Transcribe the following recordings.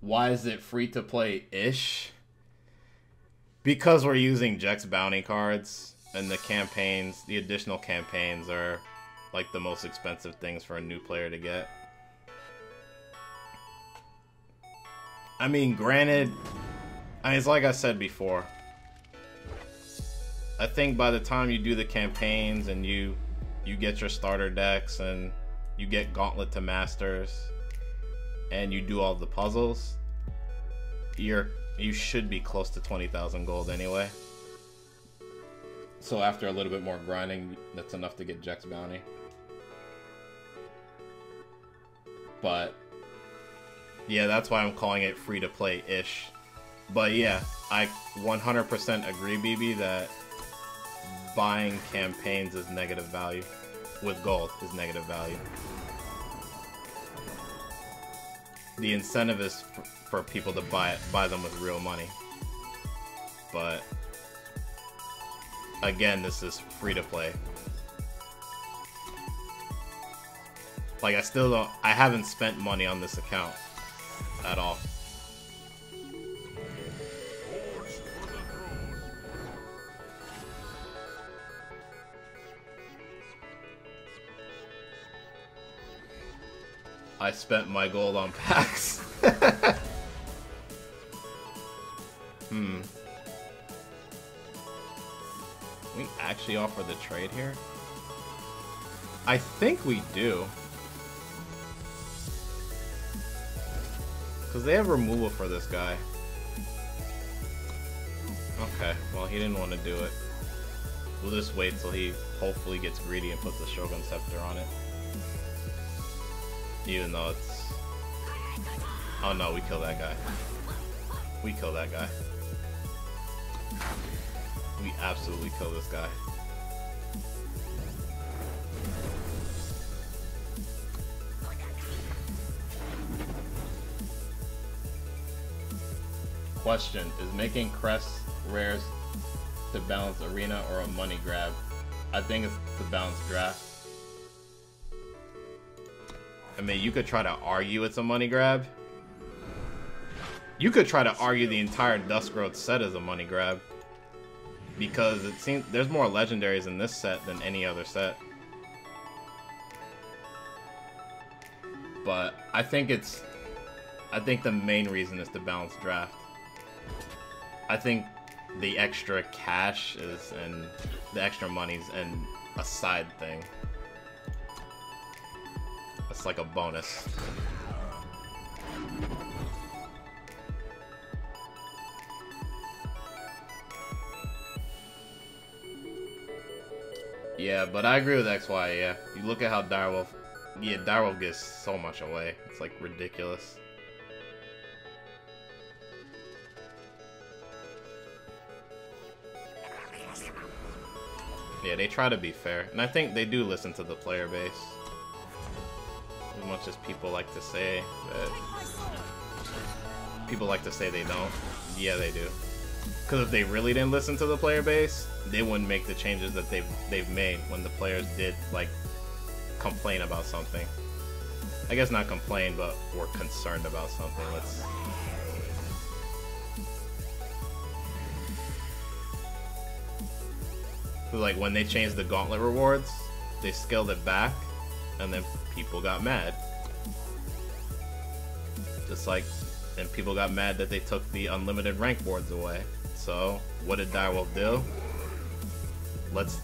Why is it free to play-ish? Because we're using Jekk's bounty cards, and the campaigns, the additional campaigns are like the most expensive things for a new player to get. I mean, granted, it's like I said before. I think by the time you do the campaigns and you get your starter decks and you get Gauntlet to Masters and you do all the puzzles, you should be close to 20,000 gold anyway. So after a little bit more grinding, that's enough to get Jekk's bounty. But yeah, that's why I'm calling it free to play-ish. But yeah, I 100% agree, BB, that buying campaigns is negative value. With gold is negative value. The incentive is for people to buy them with real money. But again, this is free to play. Like, I haven't spent money on this account at all. I spent my gold on packs. We actually offer the trade here? I think we do. Because they have removal for this guy. Okay, well, he didn't want to do it. We'll just wait till he hopefully gets greedy and puts the Shogun Scepter on it. Even though it's... Oh no, we kill that guy. We kill that guy. We absolutely kill this guy. Question, is making crests rares to balance arena or a money grab? I think it's to balance draft. I mean, you could try to argue it's a money grab. You could try to argue the entire Duskgrowth set is a money grab. Because it seems there's more legendaries in this set than any other set. But I think the main reason is to balance draft. I think the extra cash is, and the extra money's and a side thing. It's like a bonus. Yeah, but I agree with XY, yeah. You look at how Direwolf... Yeah, Direwolf gives so much away. It's like ridiculous. Yeah, they try to be fair. And I think they do listen to the player base. As much as people like to say that... People like to say they don't. Yeah, they do. Because if they really didn't listen to the player base, they wouldn't make the changes that they've made when the players did, like, complain about something. I guess not complain, but were concerned about something. Let's... Like, when they changed the Gauntlet rewards, they scaled it back, and then people got mad. Just like, and people got mad that they took the unlimited rank boards away. So, what did Direwolf do? Let's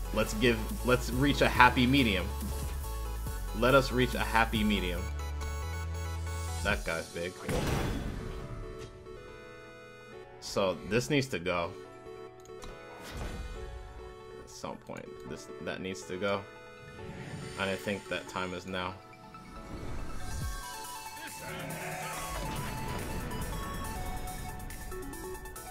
reach a happy medium. Let us reach a happy medium. That guy's big. So, this needs to go. At some point, that needs to go. And I think that time is now.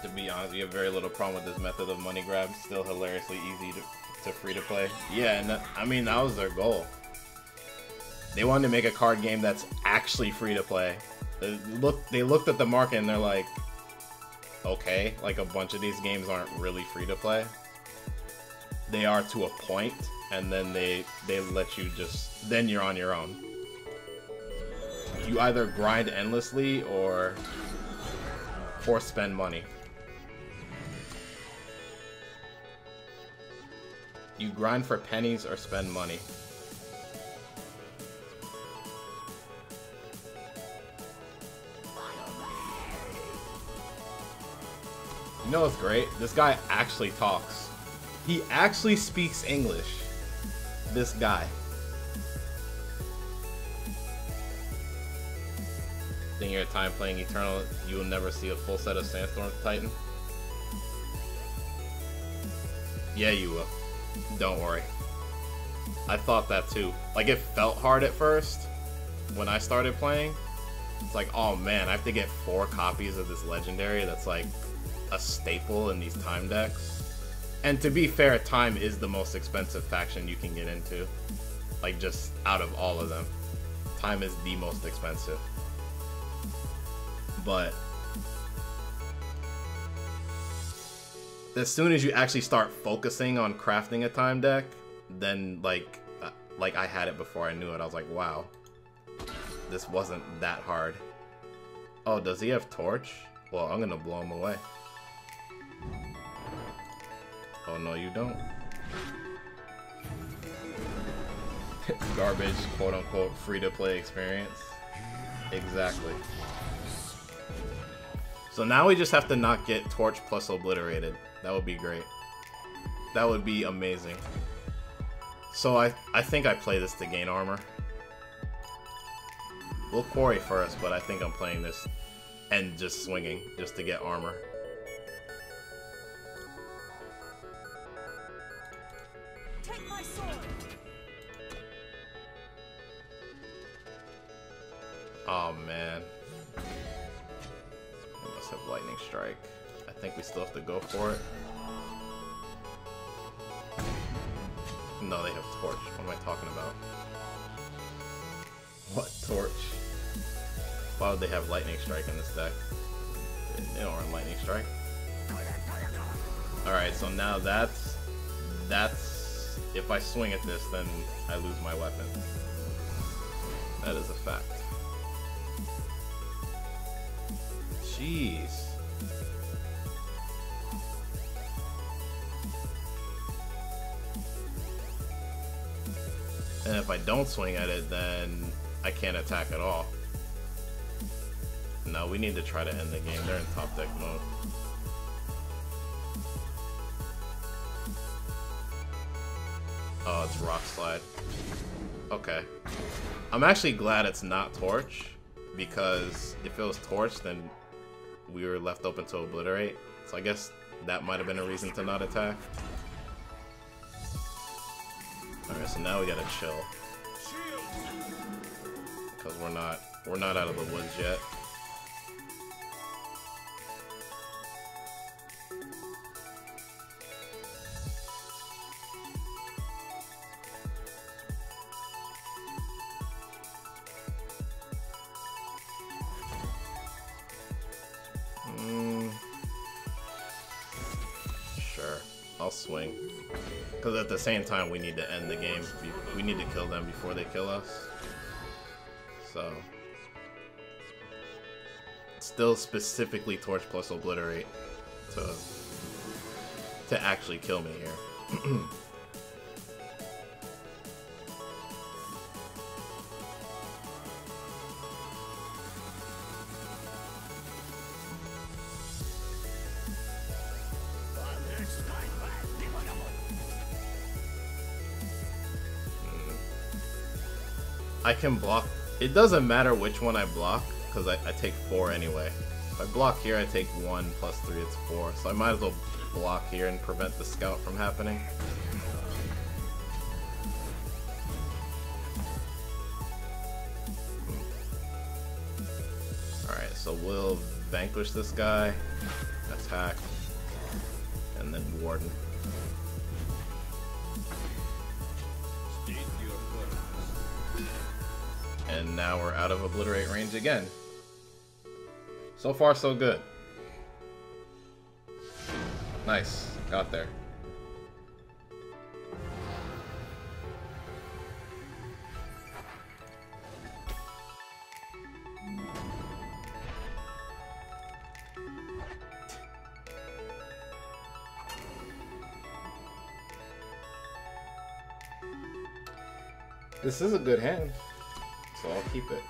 To be honest, you have very little problem with this method of money grab. Still hilariously easy to free to play. Yeah, and I mean, that was their goal. They wanted to make a card game that's actually free to play. They looked at the market and they're like, okay, like a bunch of these games aren't really free to play. They are to a point, and then they let you just, then you're on your own. You either grind endlessly or or spend money. You grind for pennies or spend money. You know what's great? This guy actually talks. He actually speaks English. This guy. In your time playing Eternal, you will never see a full set of Sandstorm Titan. Yeah, you will. Don't worry. I thought that too. Like, it felt hard at first when I started playing. It's like, oh man, I have to get 4 copies of this legendary that's like a staple in these time decks. And to be fair, time is the most expensive faction you can get into. Like, just out of all of them. Time is the most expensive. But as soon as you actually start focusing on crafting a time deck, then like I had it before I knew it. I was like, wow, this wasn't that hard. Oh, does he have torch? Well, I'm gonna blow him away. Oh no, you don't. Garbage, quote unquote, free to play experience. Exactly. So now we just have to not get torch plus obliterated. That would be great. That would be amazing. So I think I play this to gain armor. We'll quarry first, but I think I'm playing this and just swinging just to get armor. Take my sword. Oh man. We must have lightning strike. I think we still have to go for it. No, they have torch. What am I talking about? What torch? Why would they have lightning strike in this deck? They don't run lightning strike. Alright, so now that's if I swing at this, then I lose my weapon. That is a fact. Jeez. And if I don't swing at it, then I can't attack at all. No, we need to try to end the game. They're in top deck mode. Oh, it's Rock Slide. Okay. I'm actually glad it's not Torch, because if it was Torch, then we were left open to obliterate. So I guess that might have been a reason to not attack. Alright, so now we gotta chill. Because we're not out of the woods yet. Sure, I'll swing. Because at the same time, we need to end the game. We need to kill them before they kill us. So, still specifically Torch plus Obliterate to actually kill me here. I can block. It doesn't matter which one I block, because I take 4 anyway. If I block here, I take 1 plus 3, it's 4. So I might as well block here and prevent the scout from happening. Alright, so we'll vanquish this guy, attack, and then Warden. And now we're out of obliterate range again. So far, so good. Nice. Got there. This is a good hand, so I'll keep it.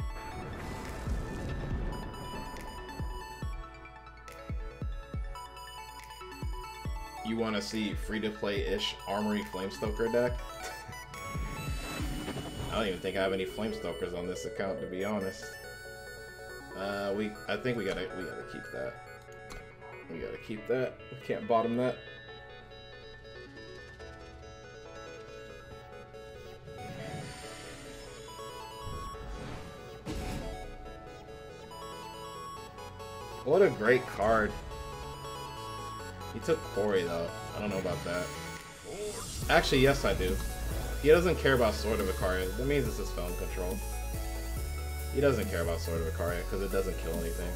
You want to see free-to-play-ish Armory Flamestoker deck? I don't even think I have any Flamestokers on this account, to be honest. I think we gotta keep that. We gotta keep that. We can't bottom that. What a great card. He took Quarry though. I don't know about that. Actually, yes I do. He doesn't care about Sword of Icaria. That means this is phone control. He doesn't care about Sword of Icaria because it doesn't kill anything.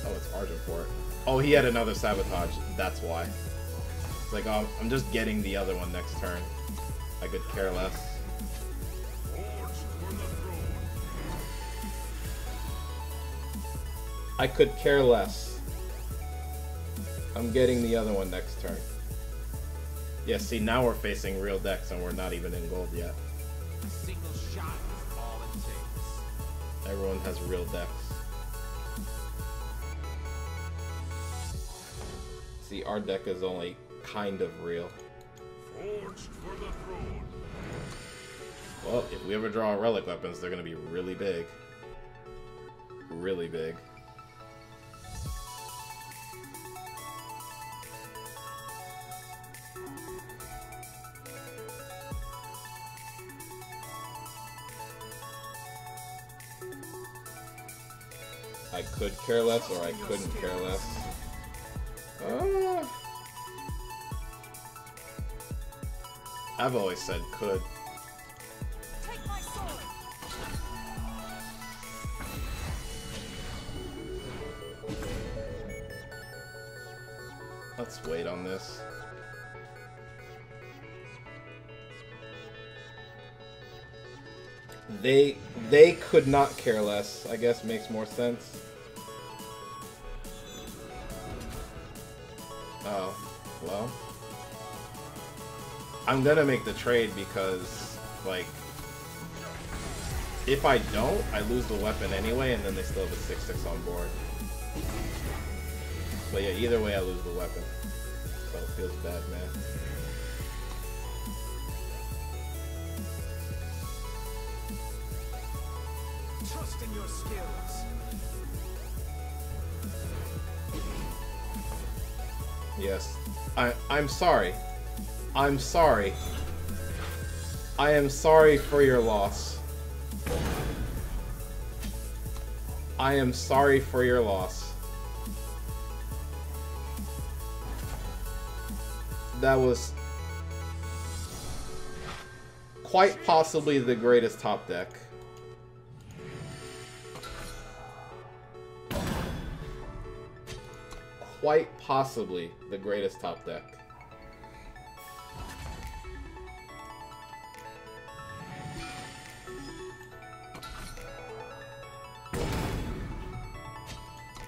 Oh, it's Argent Port. Oh, he had another Sabotage. That's why. It's like, oh, I'm just getting the other one next turn. I could care less. I could care less. I'm getting the other one next turn. Yeah, see, now we're facing real decks and we're not even in gold yet. A single shot is all it takes. Everyone has real decks. See, our deck is only kind of real. Forged for the throne. Well, if we ever draw relic weapons, they're gonna be really big. Really big. I could care less, or I couldn't care less. I've always said could. Take my sword. Let's wait on this. They could not care less, I guess makes more sense. Oh, well. I'm gonna make the trade because, like, if I don't, I lose the weapon anyway, and then they still have a 6/6 on board. But yeah, either way I lose the weapon. So it feels bad, man. Trust in your skills. Yes. I'm sorry. I'm sorry. I am sorry for your loss. I am sorry for your loss. That was quite possibly the greatest top deck. Quite possibly the greatest top deck.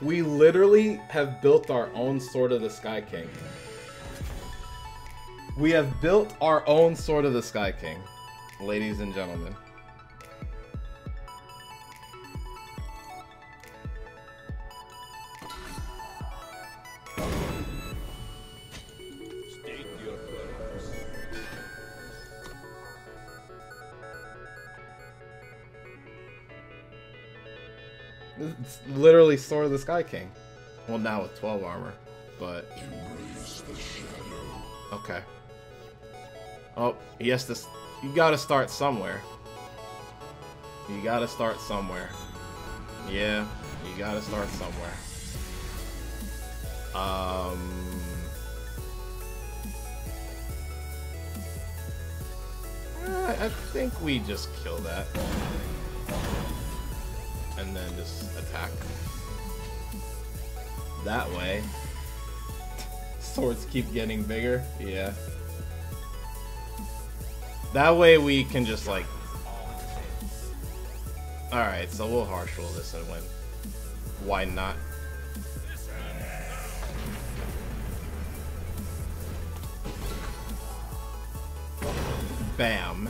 We literally have built our own Sword of the Sky King. We have built our own Sword of the Sky King, ladies and gentlemen. State your purpose. It's literally Sword of the Sky King. Well, now with 12 armor, but... Embrace the shadow. Okay. Oh, he has to... You gotta start somewhere. You gotta start somewhere. Yeah, you gotta start somewhere. I think we just kill that. And then just attack. That way. Swords keep getting bigger. Yeah. That way we can just like... Alright, so we'll harsh roll this and win. Why not? Bam.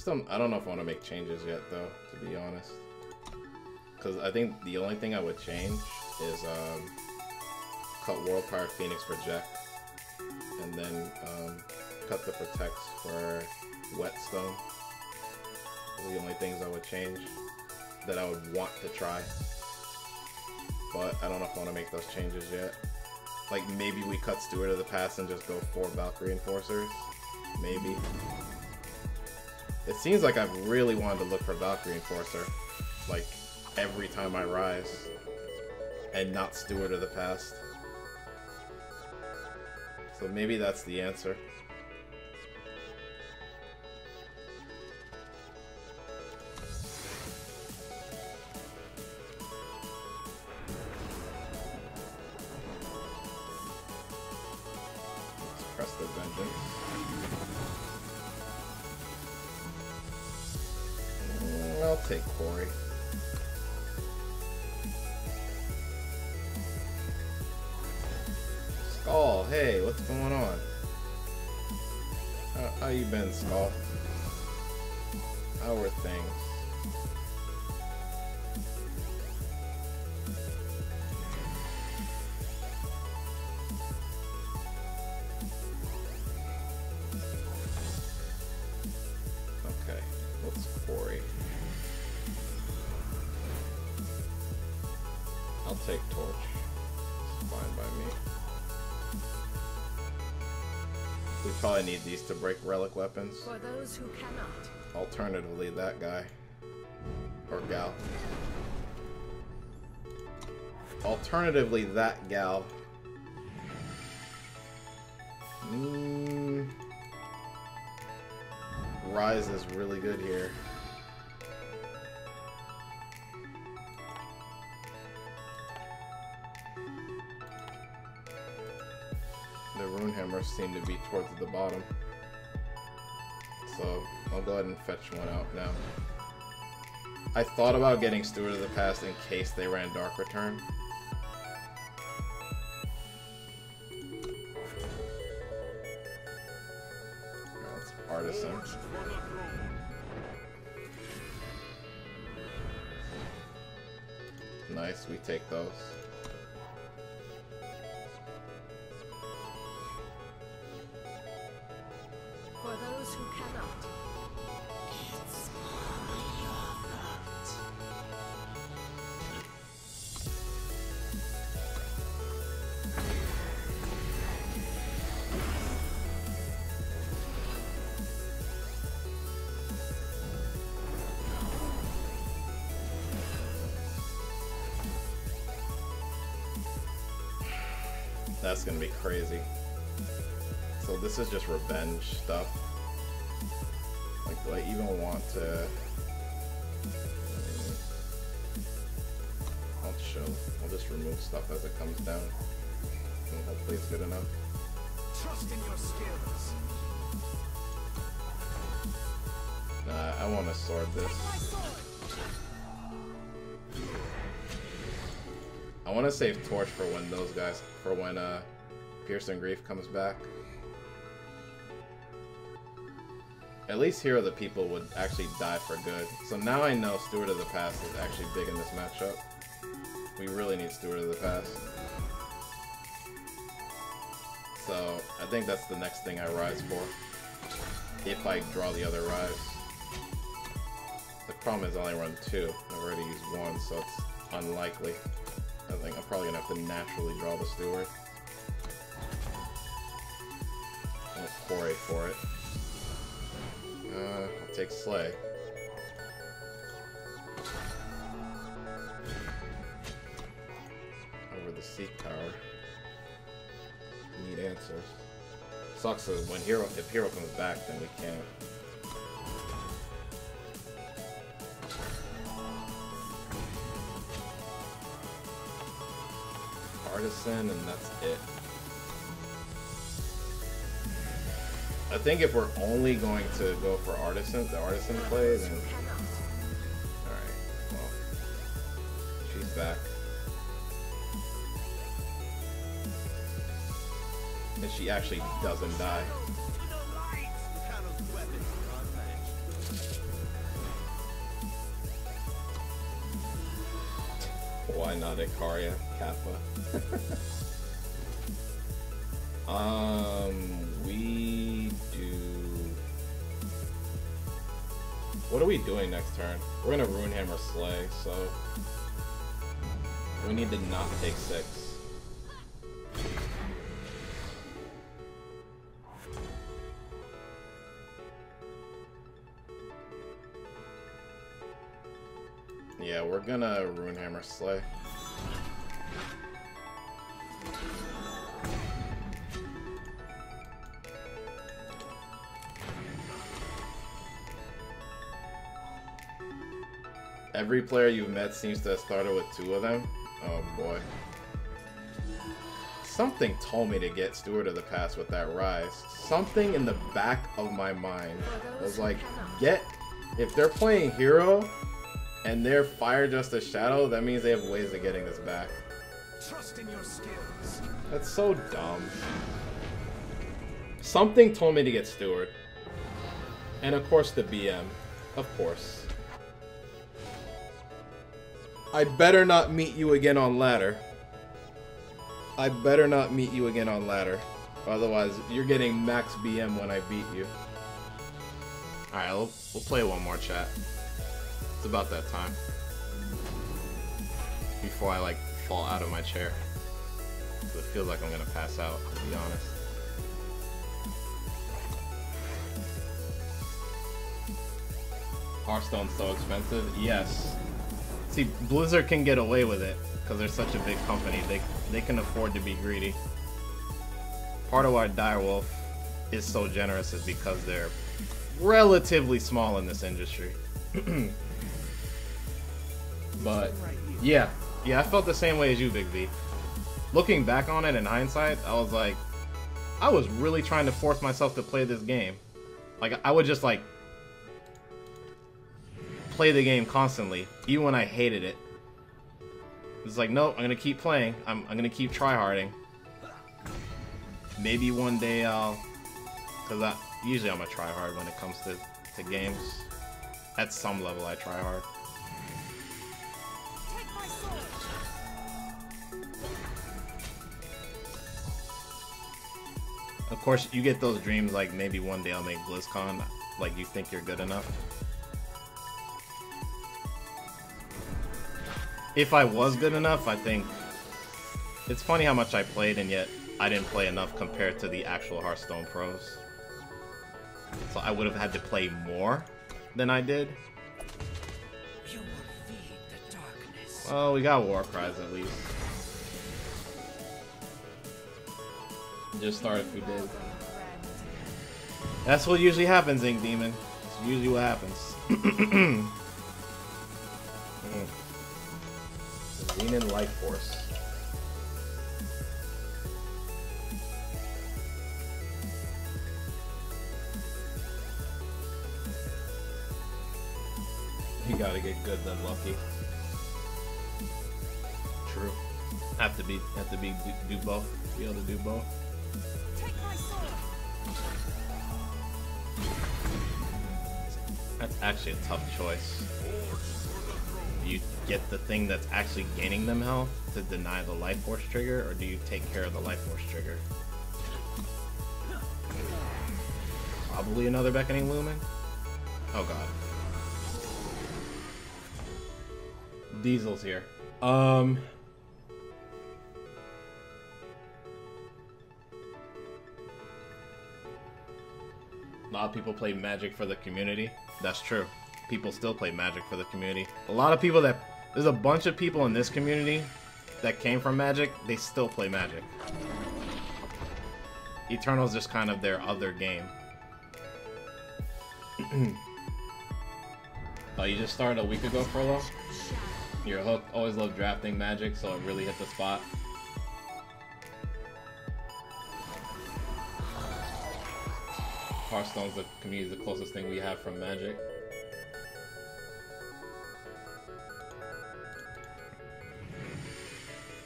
I don't know if I want to make changes yet, though, to be honest. Because I think the only thing I would change is cut World Power Phoenix for Jekk, and then cut the Protects for Whetstone. Those are the only things I would change that I would want to try. But I don't know if I want to make those changes yet. Like, maybe we cut Steward of the Past and just go 4 Valkyrie Enforcers. Maybe. It seems like I've really wanted to look for Valkyrie Enforcer, like, every time I rise, and not Steward of the Past. So maybe that's the answer. Let's press the vengeance. I'll take Quarry. Skull, hey, what's going on? How you been, Skull? How are things? Okay, what's Quarry? I'll take Torch. It's fine by me. We probably need these to break relic weapons. For those who cannot. Alternatively, that guy. Or gal. Alternatively, that gal. Rise is really good here. The Runehammers seem to be towards the bottom. So I'll go ahead and fetch one out now. I thought about getting Steward of the Past in case they ran Dark Return. That's Artisan. Nice, we take those. For those who cannot. It's all your fault. That's gonna be crazy. So this is just revenge stuff. Like, do I even want to... I'll just remove stuff as it comes down. And hopefully it's good enough. Trust in your skills. Nah, I want to sword this. My sword. I want to save Torch for when those guys... For when, Piercing Grief comes back. At least Hero of the People would actually die for good. So now I know Steward of the Past is actually big in this matchup. We really need Steward of the Past. So I think that's the next thing I rise for. If I draw the other rise. The problem is I only run 2. I've already used 1, so it's unlikely. I think I'm probably gonna have to naturally draw the Steward. I'll Quarry for it. I'll take Slay. Over the Seek Power. Need answers. Sucks is when if Hero comes back, then we can't. Artisan, and that's it. I think if we're only going to go for Artisan, the Artisan play, then... Alright, well... She's back. And she actually doesn't die. To the light! The cannon's weapons are unmatched. Why not Ikaria Kappa? We do. What are we doing next turn? We're gonna Runehammer Slay, so we need to not take 6. Yeah, we're gonna Runehammer Slay. Every player you've met seems to have started with 2 of them. Oh boy. Something told me to get Steward of the Past with that Rise. Something in the back of my mind was like, if they're playing Hero and they're Fire Justice Shadow, that means they have ways of getting this back. Trust in your skills. That's so dumb. Something told me to get Steward. And of course the BM. Of course. I better not meet you again on ladder. I better not meet you again on ladder. Otherwise, you're getting max BM when I beat you. Alright, we'll play one more, chat. It's about that time. Before I, like, fall out of my chair. So it feels like I'm gonna pass out, to be honest. Hearthstone's so expensive? Yes. See, Blizzard can get away with it because they're such a big company. They can afford to be greedy. Part of why Direwolf is so generous is because they're relatively small in this industry. But yeah, I felt the same way as you, Big V. Looking back on it in hindsight, I was like, I was really trying to force myself to play this game. Like, I would just like play the game constantly, even when I hated it. It's like, nope, I'm gonna keep playing. I'm gonna keep tryharding. Maybe one day I'll, cause usually I'm a tryhard when it comes to games. At some level, I try hard. Of course, you get those dreams like maybe one day I'll make BlizzCon. Like you think you're good enough. If I was good enough, I think... It's funny how much I played and yet I didn't play enough compared to the actual Hearthstone pros. So I would have had to play more than I did. You will feed the darkness. Well, we got War Cries at least. Just start if we did. That's what usually happens, Ink Demon. That's usually what happens. Xenon Life Force. You gotta get good then lucky. True. Have to do both. Be able to do both. Take my sword. That's actually a tough choice. Do you get the thing that's actually gaining them health to deny the Life Force trigger, or do you take care of the Life Force trigger? Probably another Beckoning Lumen? Oh god. Diesel's here. A lot of people play Magic for the community. That's true. People still play Magic for the community. A lot of people there's a bunch of people in this community that came from Magic, they still play Magic. Eternal's just kind of their other game. Oh, you just started a week ago, Furlough? You're hooked. Always loved drafting Magic, so it really hit the spot. Hearthstone's the community, the closest thing we have from Magic.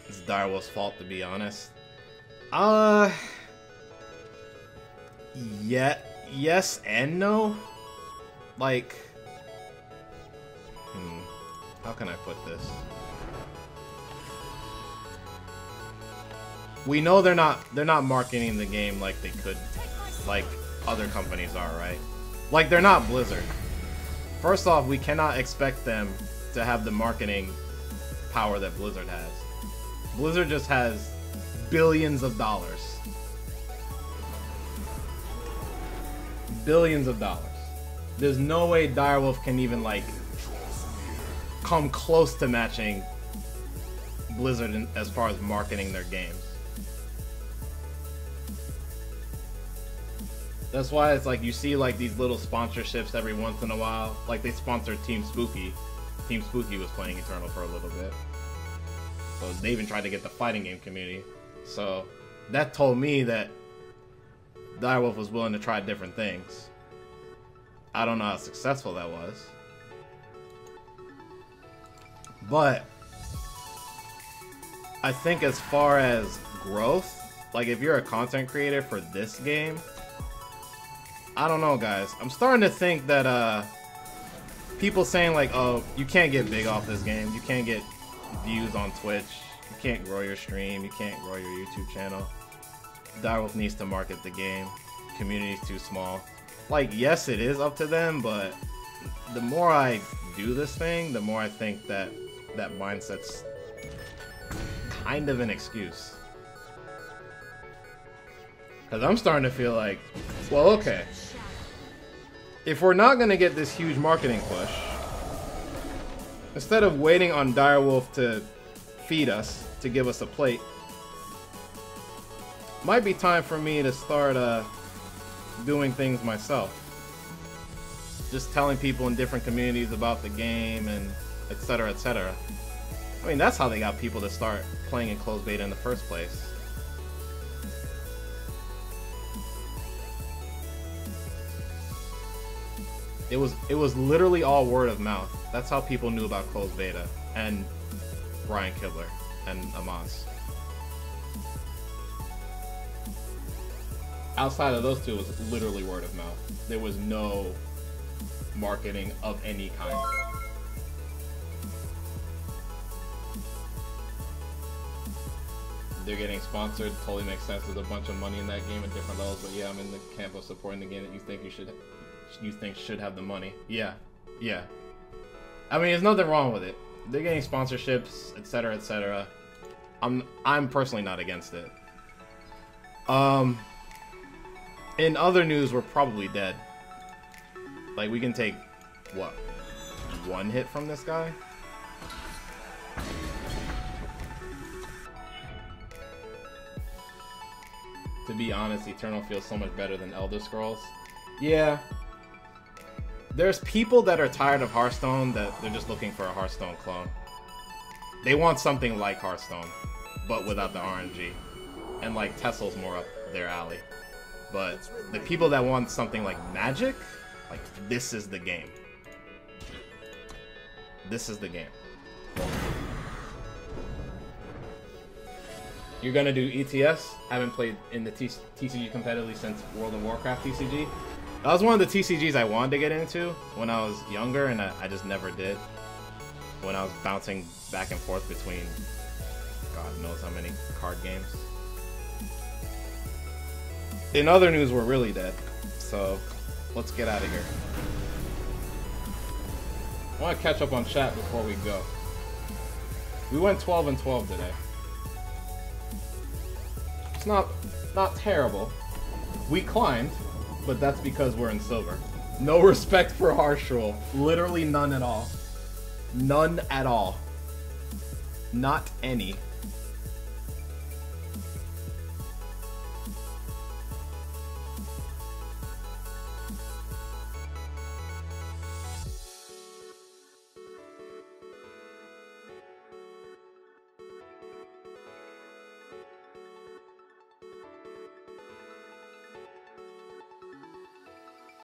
It's Direwolf's fault, to be honest. Yeah, yes and no. Like, how can I put this? we know they're not marketing the game like they could, like other companies are, right? Like, they're not Blizzard. First off, we cannot expect them to have the marketing power that Blizzard has. Blizzard just has billions of dollars. Billions of dollars. There's no way Direwolf can even, like, come close to matching Blizzard as far as marketing their games. That's why it's like you see like these little sponsorships every once in a while. Like they sponsored Team Spooky. Team Spooky was playing Eternal for a little bit. So they even tried to get the fighting game community. So that told me that Direwolf was willing to try different things. I don't know how successful that was. But I think as far as growth, like if you're a content creator for this game, I don't know, guys. I'm starting to think that people saying like, oh, you can't get big off this game, you can't get views on Twitch, you can't grow your stream, you can't grow your YouTube channel. Direwolf needs to market the game. Community's too small. Like, yes, it is up to them, but the more I do this thing, the more I think that that mindset's kind of an excuse. Because I'm starting to feel like, well, okay, if we're not going to get this huge marketing push, instead of waiting on Direwolf to feed us, to give us a plate, might be time for me to start doing things myself. Just telling people in different communities about the game and etc, etc. I mean, that's how they got people to start playing in closed beta in the first place. It was literally all word of mouth. That's how people knew about closed beta and Brian Kibler and Amos. Outside of those two, it was literally word of mouth. There was no marketing of any kind. They're getting sponsored, totally makes sense. There's a bunch of money in that game at different levels, but yeah, I'm in the camp of supporting the game that you think should have the money. Yeah. I mean, there's nothing wrong with it. They're getting sponsorships, etc, etc. I'm personally not against it. In other news, we're probably dead. Like, we can take, what, one hit from this guy? To be honest, Eternal feels so much better than Elder Scrolls. Yeah. There's people that are tired of Hearthstone that they're just looking for a Hearthstone clone. They want something like Hearthstone, but without the RNG. And like Tessel's more up their alley. But the people that want something like Magic, like, this is the game. This is the game. You're gonna do ETS? Haven't played in the TCG competitively since World of Warcraft TCG. That was one of the TCGs I wanted to get into when I was younger, and I just never did. When I was bouncing back and forth between God knows how many card games. In other news, we're really dead. So, let's get out of here. I want to catch up on chat before we go. We went 12-12 today. It's not terrible. We climbed, but that's because we're in silver. No respect for Harsh Rule. Literally none at all. None at all. Not any.